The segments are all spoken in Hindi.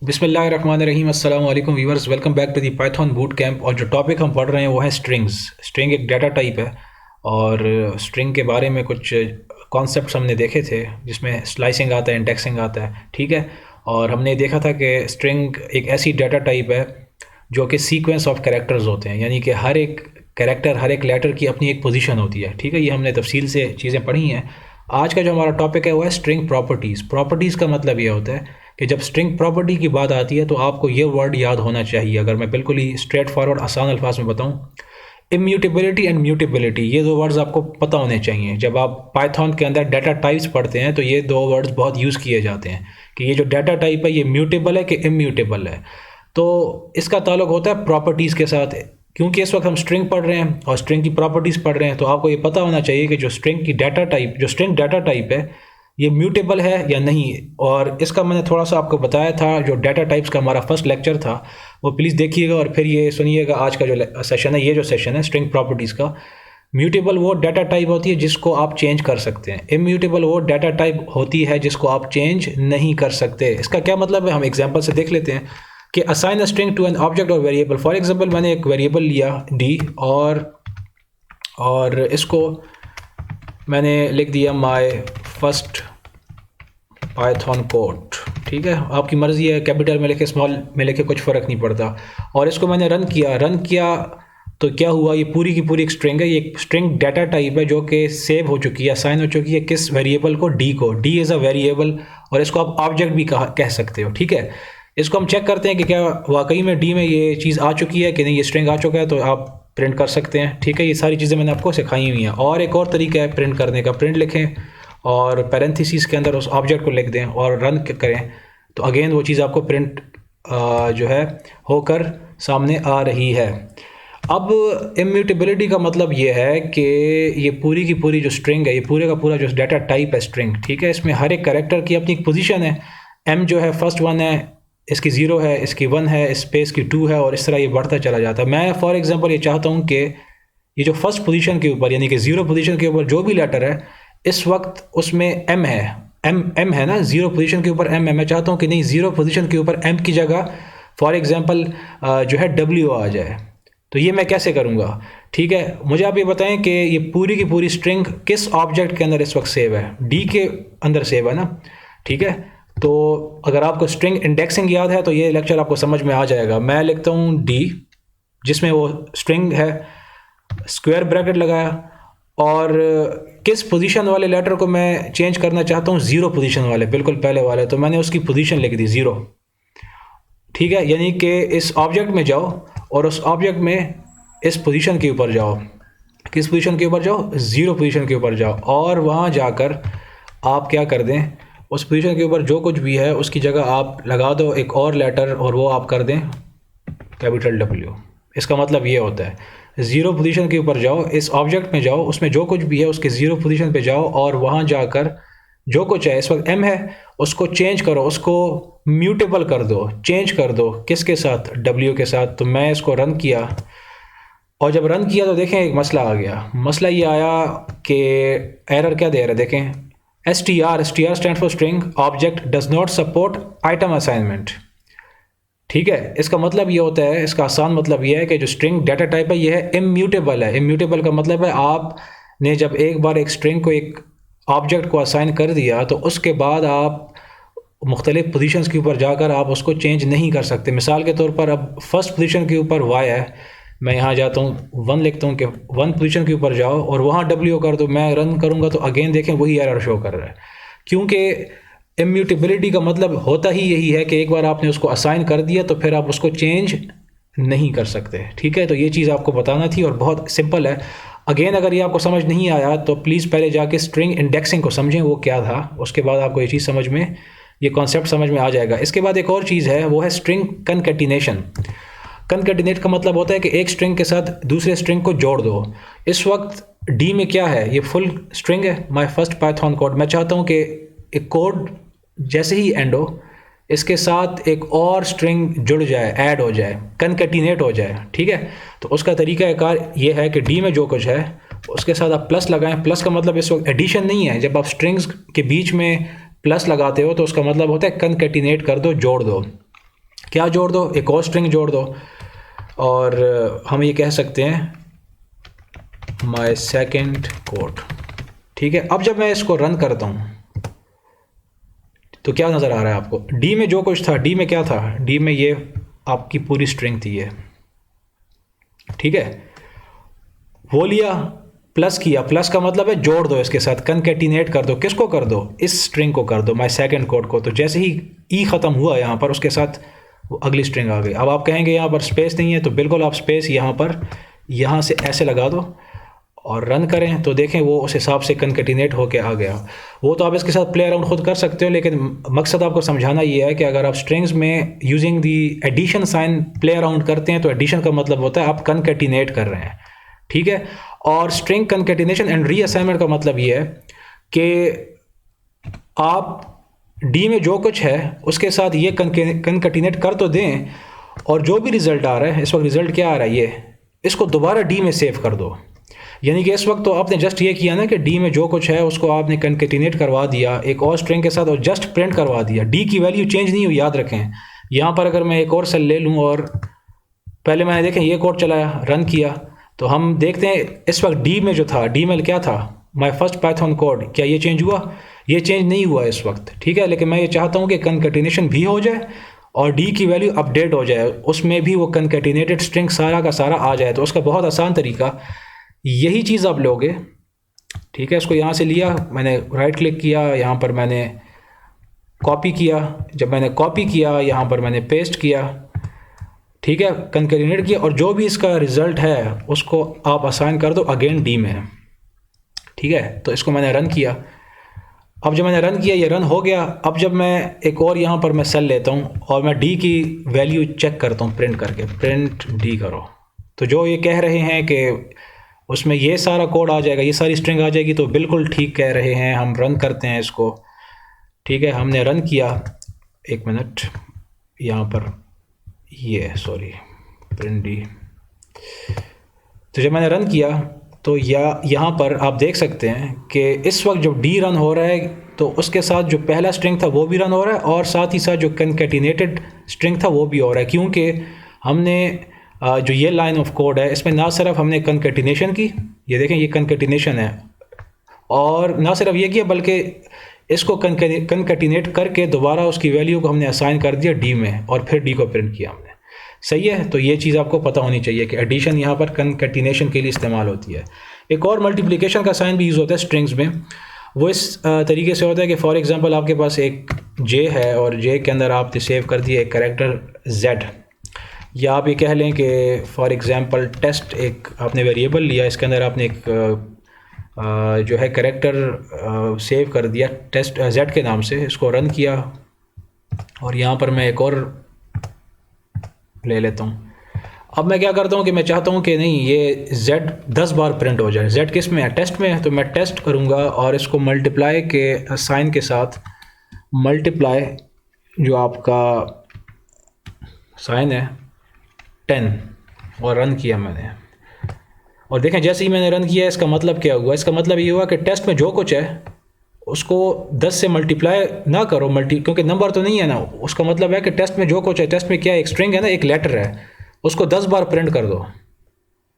बिस्मिल्लाहिर्रहमानिर्रहीम अस्सलाम वालेकुम viewers, welcome back to the Python boot camp. और जो टॉपिक हम पढ़ रहे हैं वो है स्ट्रिंग्स। स्ट्रिंग एक डाटा टाइप है और स्ट्रिंग के बारे में कुछ कॉन्सेप्ट्स हमने देखे थे जिसमें स्लाइसिंग आता है, इंडेक्सिंग आता है, ठीक है। और हमने देखा था कि स्ट्रिंग एक ऐसी डाटा टाइप है जो कि सीक्वेंस ऑफ कैरेक्टर्स होते हैं, यानी कि हर एक कैरेक्टर, हर एक लेटर की अपनी एक पोजीशन होती है, ठीक है। ये हमने तफसील से चीज़ें पढ़ी हैं। आज का जो हमारा टॉपिक है वो है स्ट्रिंग प्रॉपर्टीज़। प्रॉपर्टीज़ का मतलब ये होता है कि जब स्ट्रिंग प्रॉपर्टी की बात आती है तो आपको ये वर्ड याद होना चाहिए। अगर मैं बिल्कुल ही स्ट्रेट फॉरवर्ड आसान अल्फाज में बताऊं, इम्यूटेबिलिटी एंड म्यूटेबिलिटी, ये दो वर्ड्स आपको पता होने चाहिए। जब आप पाइथन के अंदर डाटा टाइप्स पढ़ते हैं तो ये दो वर्ड्स बहुत यूज़ किए जाते हैं कि ये जो डाटा टाइप है ये म्यूटेबल है कि इम्यूटेबल है। तो इसका ताल्लुक होता है प्रॉपर्टीज़ के साथ। क्योंकि इस वक्त हम स्ट्रिंग पढ़ रहे हैं और स्ट्रिंग की प्रॉपर्टीज़ पढ़ रहे हैं, तो आपको ये पता होना चाहिए कि जो स्ट्रिंग की डाटा टाइप, जो स्ट्रिंग डाटा टाइप है, ये म्यूटेबल है या नहीं। और इसका मैंने थोड़ा सा आपको बताया था, जो डाटा टाइप्स का हमारा फर्स्ट लेक्चर था वो प्लीज़ देखिएगा और फिर ये सुनिएगा। आज का जो सेशन है, ये जो सेशन है स्ट्रिंग प्रॉपर्टीज़ का, म्यूटेबल वो डाटा टाइप होती है जिसको आप चेंज कर सकते हैं, इम्यूटेबल वो डाटा टाइप होती है जिसको आप चेंज नहीं कर सकते। इसका क्या मतलब है, हम एग्जांपल से देख लेते हैं कि assign a string to an object और वेरिएबल। फॉर एग्जांपल मैंने एक वेरिएबल लिया डी और इसको मैंने लिख दिया माय फर्स्ट पाइथन कोड, ठीक है। आपकी मर्ज़ी है, कैपिटल में लिखे, स्मॉल में लिखे, कुछ फ़र्क नहीं पड़ता। और इसको मैंने रन किया तो क्या हुआ, ये पूरी की पूरी एक स्ट्रिंग है। ये एक स्ट्रिंग डाटा टाइप है जो कि सेव हो चुकी है, असाइन हो चुकी है किस वेरिएबल को, डी को। डी इज़ अ वेरिएबल और इसको आप ऑब्जेक्ट भी कह सकते हो, ठीक है। इसको हम चेक करते हैं कि क्या वाकई में डी में ये चीज़ आ चुकी है कि नहीं, ये स्ट्रिंग आ चुका है तो आप प्रिंट कर सकते हैं, ठीक है। ये सारी चीज़ें मैंने आपको सिखाई हुई हैं। और एक और तरीका है प्रिंट करने का, प्रिंट लिखें और पैरेंथेसिस के अंदर उस ऑब्जेक्ट को लिख दें और रन करें, तो अगेन वो चीज़ आपको प्रिंट जो है होकर सामने आ रही है। अब इम्यूटेबिलिटी का मतलब ये है कि ये पूरी की पूरी जो स्ट्रिंग है, ये पूरे का पूरा जो डाटा टाइप है स्ट्रिंग, ठीक है, इसमें हर एक कैरेक्टर की अपनी एक पोजीशन है। एम जो है फर्स्ट वन है, इसकी ज़ीरो है, इसकी वन है, स्पेस की टू है, और इस तरह ये बढ़ता चला जाता है। मैं फॉर एग्जांपल ये चाहता हूँ कि ये जो फर्स्ट पोजीशन के ऊपर, यानी कि ज़ीरो पोजीशन के ऊपर जो भी लेटर है इस वक्त उसमें एम है, एम है ना, ज़ीरो पोजीशन के ऊपर एम है। मैं चाहता हूँ कि नहीं, ज़ीरो पोजीशन के ऊपर एम की जगह फॉर एग्जांपल जो है डब्ल्यू आ जाए। तो ये मैं कैसे करूँगा, ठीक है। मुझे आप ये बताएं कि ये पूरी की पूरी स्ट्रिंग किस ऑब्जेक्ट के अंदर इस वक्त सेव है, डी के अंदर सेव है ना, ठीक है। तो अगर आपको स्ट्रिंग इंडेक्सिंग याद है तो ये लेक्चर आपको समझ में आ जाएगा। मैं लिखता हूँ डी, जिसमें वो स्ट्रिंग है, स्क्वायर ब्रैकेट लगाया, और किस पोजीशन वाले लेटर को मैं चेंज करना चाहता हूँ, ज़ीरो पोजीशन वाले, बिल्कुल पहले वाले, तो मैंने उसकी पोजीशन लिख दी ज़ीरो, ठीक है। यानी कि इस ऑब्जेक्ट में जाओ और उस ऑब्जेक्ट में इस पोजीशन के ऊपर जाओ, किस पोजीशन के ऊपर जाओ, ज़ीरो पोजीशन के ऊपर जाओ, और वहाँ जाकर आप क्या कर दें, उस पोजीशन के ऊपर जो कुछ भी है उसकी जगह आप लगा दो एक और लेटर और वो आप कर दें कैपिटल डब्ल्यू। इसका मतलब ये होता है, ज़ीरो पोजीशन के ऊपर जाओ, इस ऑब्जेक्ट में जाओ, उसमें जो कुछ भी है उसके ज़ीरो पोजीशन पे जाओ और वहाँ जाकर जो कुछ है, इस वक्त एम है, उसको चेंज करो, उसको म्यूटेबल कर दो, चेंज कर दो, किसके साथ, डब्ल्यू के साथ। तो मैं इसको रन किया और जब रन किया तो देखें एक मसला आ गया। मसला ये आया कि एरर क्या दे रहा है, देखें, S T R stand for string object does not support item assignment, ठीक है। इसका मतलब ये होता है, इसका आसान मतलब ये है कि जो स्ट्रिंग डाटा टाइप है ये है इम्यूटेबल है। इम्यूटेबल का मतलब है आपने जब एक बार एक स्ट्रिंग को, एक ऑब्जेक्ट को असाइन कर दिया तो उसके बाद आप मुख्तलिफ पोजीशंस के ऊपर जाकर आप उसको चेंज नहीं कर सकते। मिसाल के तौर पर अब फर्स्ट पोजीशन के ऊपर वाई है, मैं यहाँ जाता हूँ वन लिखता हूँ कि वन पोजीशन के ऊपर जाओ और वहाँ डब्ल्यू कर दो, मैं रन करूँगा तो अगेन देखें वही एरर शो कर रहा है। क्योंकि इम्यूटेबिलिटी का मतलब होता ही यही है कि एक बार आपने उसको असाइन कर दिया तो फिर आप उसको चेंज नहीं कर सकते, ठीक है। तो ये चीज़ आपको बताना थी और बहुत सिंपल है। अगेन अगर ये आपको समझ नहीं आया तो प्लीज़ पहले जाके स्ट्रिंग इंडेक्सिंग को समझें वो क्या था, उसके बाद आपको ये चीज़ समझ में, ये कॉन्सेप्ट समझ में आ जाएगा। इसके बाद एक और चीज़ है, वो है स्ट्रिंग कनकैटिनेशन। कनकैटिनेट का मतलब होता है कि एक स्ट्रिंग के साथ दूसरे स्ट्रिंग को जोड़ दो। इस वक्त डी में क्या है, ये फुल स्ट्रिंग है, माय फर्स्ट पाइथन कोड। मैं चाहता हूँ कि एक कोड जैसे ही एंड हो इसके साथ एक और स्ट्रिंग जुड़ जाए, ऐड हो जाए, कनकैटिनेट हो जाए, ठीक है। तो उसका तरीका कार ये है कि डी में जो कुछ है उसके साथ आप प्लस लगाएं। प्लस का मतलब इस वक्त एडिशन नहीं है, जब आप स्ट्रिंग्स के बीच में प्लस लगाते हो तो उसका मतलब होता है कनकैटिनेट कर दो, जोड़ दो। क्या जोड़ दो, एक और स्ट्रिंग जोड़ दो, और हम ये कह सकते हैं माई सेकेंड कोट। ठीक है, अब जब मैं इसको रन करता हूँ तो क्या नज़र आ रहा है आपको, डी में जो कुछ था, डी में क्या था, डी में ये आपकी पूरी स्ट्रिंग थी ये। ठीक है, वो लिया, प्लस किया, प्लस का मतलब है जोड़ दो इसके साथ, कनकैटिनेट कर दो, किसको कर दो, इस स्ट्रिंग को कर दो, माई सेकेंड कोड को। तो जैसे ही ई ख़त्म हुआ यहाँ पर, उसके साथ वो अगली स्ट्रिंग आ गई। अब आप कहेंगे यहाँ पर स्पेस नहीं है, तो बिल्कुल आप स्पेस यहाँ पर, यहाँ से ऐसे लगा दो और रन करें तो देखें वो उस हिसाब से कनकैटिनेट होके आ गया। वो तो आप इसके साथ प्ले अराउंड खुद कर सकते हो, लेकिन मकसद आपको समझाना ये है कि अगर आप स्ट्रिंग्स में using the addition sign play around करते हैं तो एडिशन का मतलब होता है आप कनकैटिनेट कर रहे हैं। ठीक है, और स्ट्रिंग कनकैटिनेशन एंड रीअसाइनमेंट का मतलब ये है कि आप डी में जो कुछ है उसके साथ ये कनकैटिनेट कर तो दें, और जो भी रिजल्ट आ रहा है, इस वक्त रिजल्ट क्या आ रहा है, ये इसको दोबारा डी में सेव कर दो। यानी कि इस वक्त तो आपने जस्ट ये किया ना कि डी में जो कुछ है उसको आपने कनकैटिनेट करवा दिया एक और स्ट्रिंग के साथ और जस्ट प्रिंट करवा दिया। डी की वैल्यू चेंज नहीं हुई, याद रखें। यहाँ पर अगर मैं एक और सेल ले लूँ और पहले मैंने देखें ये कोड चलाया, रन किया, तो हम देखते हैं इस वक्त डी में जो था, डी में क्या था, माई फर्स्ट पाइथन कोड, क्या ये चेंज हुआ? ये चेंज नहीं हुआ इस वक्त। ठीक है, लेकिन मैं ये चाहता हूँ कि कनकैटिनेशन भी हो जाए और डी की वैल्यू अपडेट हो जाए, उसमें भी वो कनकैटिनेटेड स्ट्रिंग सारा का सारा आ जाए। तो उसका बहुत आसान तरीका यही चीज़ आप लोगे। ठीक है, इसको यहाँ से लिया, मैंने राइट क्लिक किया, यहाँ पर मैंने कॉपी किया, जब मैंने कॉपी किया यहाँ पर मैंने पेस्ट किया। ठीक है, कनकैटिनेट किया, और जो भी इसका रिज़ल्ट है उसको आप असाइन कर दो अगेन डी में। ठीक है, तो इसको मैंने रन किया। अब जब मैंने रन किया ये रन हो गया। अब जब मैं एक और यहाँ पर मैं सेल लेता हूँ और मैं डी की वैल्यू चेक करता हूँ प्रिंट करके, प्रिंट डी करो, तो जो ये कह रहे हैं कि उसमें ये सारा कोड आ जाएगा, ये सारी स्ट्रिंग आ जाएगी, तो बिल्कुल ठीक कह रहे हैं। हम रन करते हैं इसको। ठीक है, हमने रन किया, एक मिनट, यहाँ पर ये सॉरी प्रिंट डी। तो जब मैंने रन किया तो यहाँ पर आप देख सकते हैं कि इस वक्त जब डी रन हो रहा है तो उसके साथ जो पहला स्ट्रिंग था वो भी रन हो रहा है और साथ ही साथ जो कनकैटिनेटेड स्ट्रिंग था वो भी हो रहा है, क्योंकि हमने जो ये लाइन ऑफ कोड है इसमें ना सिर्फ हमने कनकैटिनेशन की, ये देखें ये कनकैटिनेशन है, और ना सिर्फ ये किया बल्कि इसको कनकैटिनेट करके दोबारा उसकी वैल्यू को हमने असाइन कर दिया डी में और फिर डी को प्रिंट किया हमने। सही है, तो ये चीज़ आपको पता होनी चाहिए कि एडिशन यहाँ पर कनकैटिनेशन के लिए इस्तेमाल होती है। एक और मल्टीप्लिकेशन का साइन भी यूज़ होता है स्ट्रिंग्स में। वो इस तरीके से होता है कि फॉर एग्जांपल आपके पास एक जे है और जे के अंदर आपने सेव कर दिया एक कैरेक्टर जेड, या आप ये कह लें कि फॉर एग्जांपल टेस्ट एक आपने वेरिएबल लिया, इसके अंदर आपने एक जो है कैरेक्टर सेव कर दिया टेस्ट जेड के नाम से, इसको रन किया और यहाँ पर मैं एक और ले लेता हूँ। अब मैं क्या करता हूँ कि मैं चाहता हूँ कि नहीं ये z 10 बार प्रिंट हो जाए। z किस में है? टेस्ट में है, तो मैं टेस्ट करूँगा और इसको मल्टीप्लाई के साइन के साथ मल्टीप्लाई जो आपका साइन है 10 और रन किया मैंने। और देखें जैसे ही मैंने रन किया इसका मतलब क्या हुआ? इसका मतलब ये हुआ कि टेस्ट में जो कुछ है उसको 10 से मल्टीप्लाई ना करो, क्योंकि नंबर तो नहीं है ना। उसका मतलब है कि टेस्ट में जो कुछ है, टेस्ट में क्या एक स्ट्रिंग है ना, एक लेटर है, उसको 10 बार प्रिंट कर दो।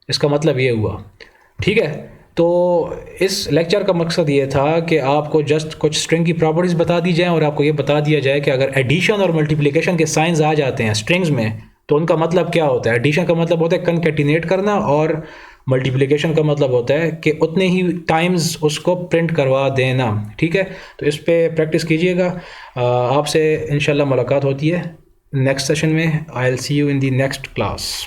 इसका मतलब ये हुआ। ठीक है, तो इस लेक्चर का मकसद ये था कि आपको जस्ट कुछ स्ट्रिंग की प्रॉपर्टीज़ बता दी जाए और आपको ये बता दिया जाए कि अगर एडिशन और मल्टीप्लिकेशन के साइंस आ जाते हैं स्ट्रिंग्स में तो उनका मतलब क्या होता है। एडिशन का मतलब होता है कनकैटिनेट करना और मल्टीप्लिकेशन का मतलब होता है कि उतने ही टाइम्स उसको प्रिंट करवा देना। ठीक है, तो इस पे प्रैक्टिस कीजिएगा। आपसे इंशाल्लाह मुलाकात होती है नेक्स्ट सेशन में। I will see you in the next class.